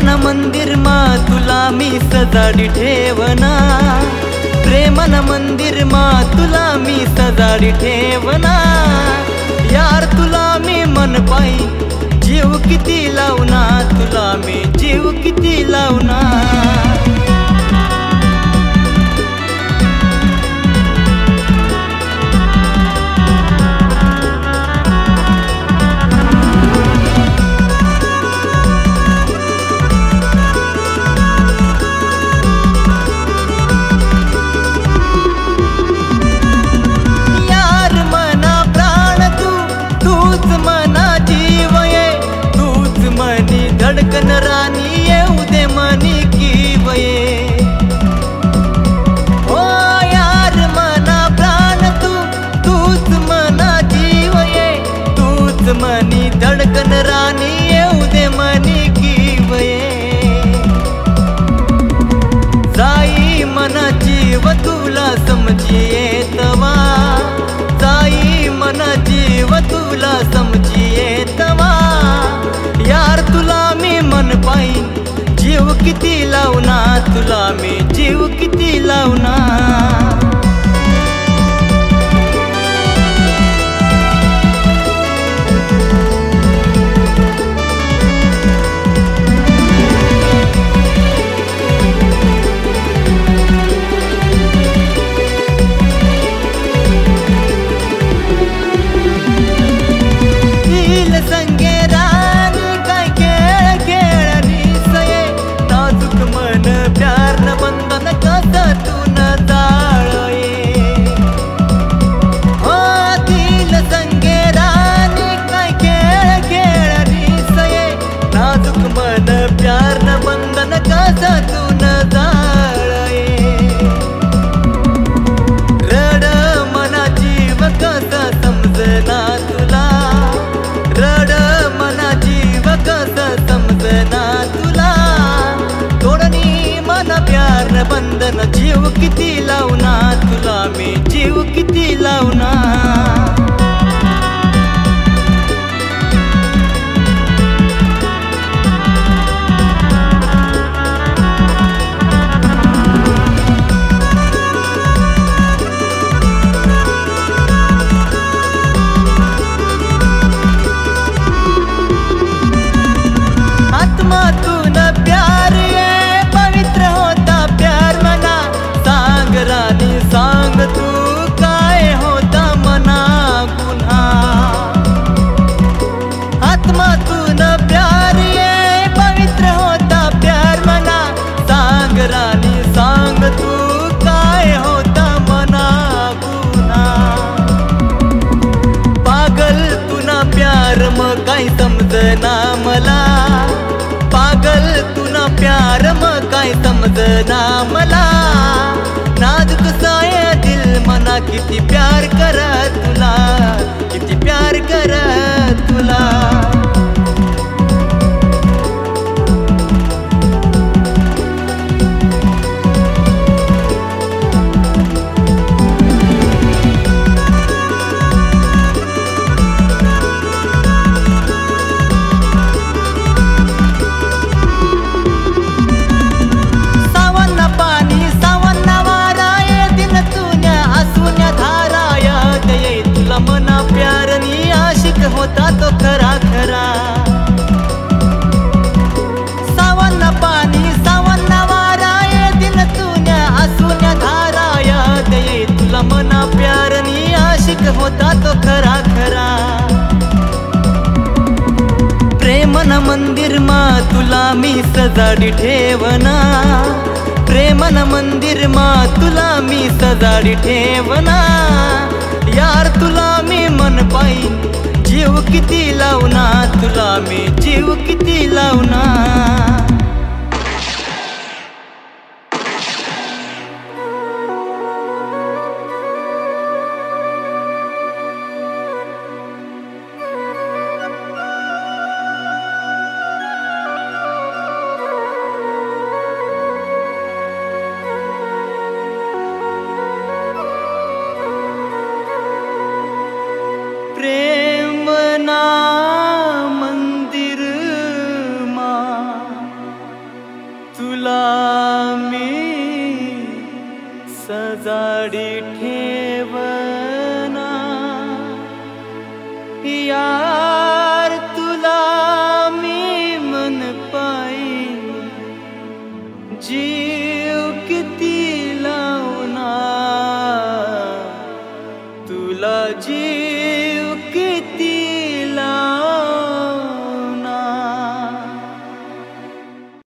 प्रेमन मंदिर मा तुला मी सजाडी ठेवना, प्रेमन मंदिर मा तुला मी सजाडी ठेवना। यार तुला मी मन पाई जीव किती लावना, तुला मी जीव किती लावना। धडकन राणी येऊ दे मनी कीवये, ओ यार मना प्राण तूच मना जीव ये, तूच मनी धडकन राणी येऊ दे मनी कीवये। जाई मना जीव तुला समजी येतवा, जाई मना जीव तुला समजी येतवा। यार तुला मी मन पाई जीव किती लावना, तुला मी जीव किती लावना। रड मना जीव कसा समजना तुला, रड मना जीव कसा समजना तुला। तोडणी मन प्यार बंधन जीव किती लावना, तुला मी जीव किती लावना। सांग तू काय होता मना गुन्हा, आत्मातून प्यार ये पवित्र होता प्यार मना। सांग राणी सांग तू काय होता मना गुन्हा। पागल तुना प्यार मग काय समजना मला, पागल तुना प्यार मग काय समजना मला। नाजुक साया दिल मना किती प्यार करा तुला, किती प्यार करा तुला। होता तो खरा खरा सावन पाणी सावन वारा ये दिन तुन्या असुन्या धारा याद ये तुला मना प्यारनी आशिक होता तो खरा खरा। प्रेमन मंदिर मा तुला मी सजाडी ठेवना, प्रेमन मंदिर मा तुला मी सजाडी ठेवना। यार तुला मी मन पाई जीव किती लावना, तुला मी जीव किती लावना। प्रेमना मंदिर मा तुला मी सजाडी